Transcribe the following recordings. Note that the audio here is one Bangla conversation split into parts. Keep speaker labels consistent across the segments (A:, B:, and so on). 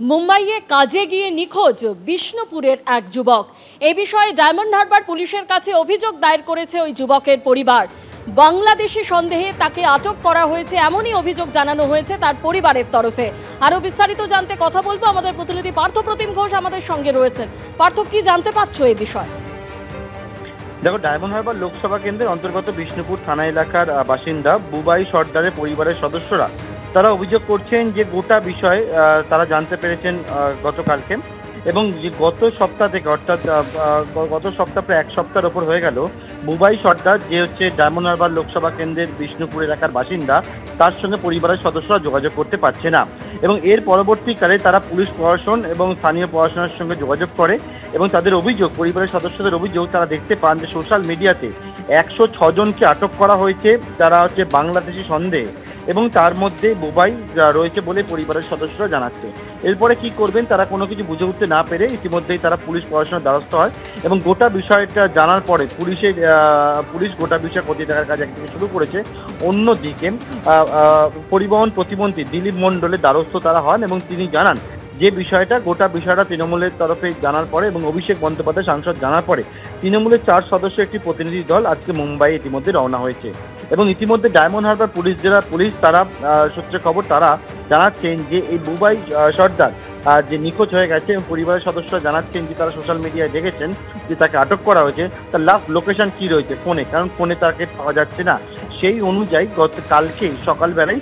A: মুম্বাইয়ে কাজে গিয়ে নিখোঁজ বিষ্ণুপুরের এক যুবক। এ বিষয়ে ডায়মন্ড হারবার পুলিশের কাছে অভিযোগ দায়ের করেছে ওই যুবকের পরিবার। বাংলাদেশি সন্দেহে তাকে আটক করা হয়েছে এমনই অভিযোগ জানানো হয়েছে তার পরিবারের তরফে। আরো বিস্তারিত জানতে কথা বলবো, আমাদের প্রতিনিধি পার্থ প্রতিম ঘোষ আমাদের সঙ্গে রয়েছেন। পার্থ, কি জানতে পারছো এই বিষয়ে?
B: দেখো, ডায়মন্ড হারবার লোকসভা কেন্দ্রের অন্তর্গত বিষ্ণুপুর থানা এলাকার বাসিন্দা বুবাই সর্দারের পরিবারের সদস্যরা তারা অভিযোগ করছেন যে গোটা বিষয় তারা জানতে পেরেছেন গতকালকে, এবং যে গত সপ্তাহ থেকে অর্থাৎ গত সপ্তাহ প্রায় এক সপ্তাহের ওপর হয়ে গেল বুবাই সর্দার, যে হচ্ছে ডায়মন্ড হারবার লোকসভা কেন্দ্রের বিষ্ণুপুর এলাকার বাসিন্দা, তার সঙ্গে পরিবারের সদস্যরা যোগাযোগ করতে পারছে না। এবং এর পরবর্তীকালে তারা পুলিশ প্রশাসন এবং স্থানীয় প্রশাসনের সঙ্গে যোগাযোগ করে এবং তাদের অভিযোগ, পরিবারের সদস্যদের অভিযোগ, তারা দেখতে পান যে সোশ্যাল মিডিয়াতে 106 জনকে আটক করা হয়েছে যারা হচ্ছে বাংলাদেশি সন্দেহে, এবং তার মধ্যে বুবাই রয়েছে বলে পরিবারের সদস্যরা জানাচ্ছে। এরপরে কি করবেন তারা কোনো কিছু বুঝে উঠতে না পেরে ইতিমধ্যেই তারা পুলিশ প্রশাসনের দ্বারস্থ হয়, এবং গোটা বিষয়টা জানার পরে পুলিশ গোটা বিষয় খতিয়ে দেখার কাজ একদিকে শুরু করেছে। অন্যদিকে পরিবহন প্রতিমন্ত্রী দিলীপ মণ্ডলের দ্বারস্থ তারা হন এবং তিনি জানান যে গোটা বিষয়টা তৃণমূলের তরফে জানার পরে এবং অভিষেক বন্দ্যোপাধ্যায় সাংসদ জানার পরে তৃণমূলের 4 সদস্য একটি প্রতিনিধি দল আজকে মুম্বাই ইতিমধ্যে রওনা হয়েছে। এবং ইতিমধ্যে ডায়মন্ড হারবার পুলিশ তারা সূত্রে খবর তারা জানাচ্ছেন যে এই বুবাই সর্দার যে নিখোঁজ হয়ে গেছে, এবং পরিবারের সদস্যরা জানাচ্ছেন যে তারা সোশ্যাল মিডিয়ায় দেখেছেন যে তাকে আটক করা হয়েছে, তার লাস্ট লোকেশন কি রয়েছে ফোনে, কারণ ফোনে তাকে পাওয়া যাচ্ছে না। সেই অনুযায়ী কালকে সকালবেলায়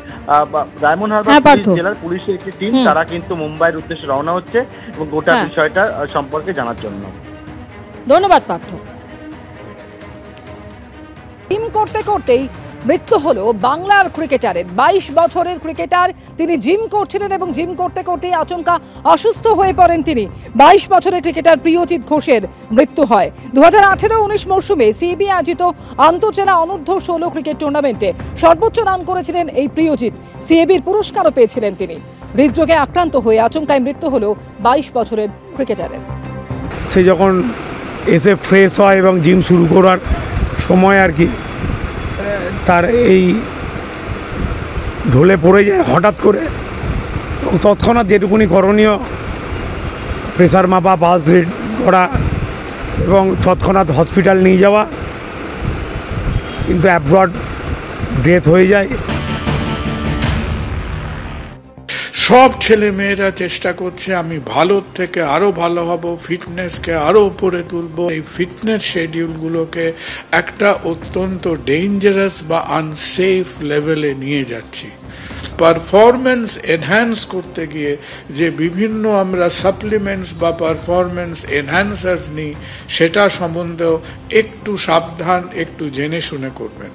B: ডায়মন্ড হারবার জেলার পুলিশের একটি টিম তারা কিন্তু মুম্বাইয়ের উদ্দেশ্যে রওনা হচ্ছে এবং গোটা বিষয়টা সম্পর্কে জানার জন্য।
A: ধন্যবাদ পার্থ।
C: টিম করতে করতেই মৃত্যু হলো বাংলার ক্রিকেটারের। 22 বছরের ক্রিকেটার, তিনি জিম করছিলেন এবং জিম করতে করতেই আচমকা অসুস্থ হয়ে পড়েন তিনি। 22 বছরের ক্রিকেটার প্রিয়জিৎ ঘোষের মৃত্যু হয়। 2018-19 মরশুমে সিএবি আয়োজিত আন্তঃজেলা অনূর্ধ্ব-16 ক্রিকেট টুর্নামেন্টে সর্বোচ্চ রান করেছিলেন এই প্রিয়জিৎ। সিএবির পুরস্কারও পেয়েছিলেন তিনি। হৃদরোগে আক্রান্ত হয়ে আচমকায় মৃত্যু হলো 22 বছরের ক্রিকেটারের।
D: সে যখন এসে ফ্রেশ হয় এবং জিম শুরু করার সময় আর কি তার এই ঢলে পড়ে যায় হঠাৎ করে। তৎক্ষণাৎ যেটুকুনি করণীয়, প্রেসার মাপা, পালস রেট করা এবং তৎক্ষণাৎ হসপিটাল নিয়ে যাওয়া, কিন্তু অ্যাব্রড ডেথ হয়ে যায়।
E: সব ছেলে মেয়েরা চেষ্টা করছে আমি ভালোর থেকে আরো ভালো হব, ফিটনেসকে আরো উপরে তুলব। এই ফিটনেস শিডিউলগুলোকে একটা অত্যন্ত ডেঞ্জারাস বা আনসেফ লেভেলে নিয়ে যাচ্ছি। পারফরমেন্স এনহ্যান্স করতে গিয়ে যে বিভিন্ন আমরা সাপ্লিমেন্টস বা পারফরমেন্স এনহ্যান্সার্স নিই, সেটা সম্বন্ধেও একটু সাবধান, একটু জেনে শুনে করবেন।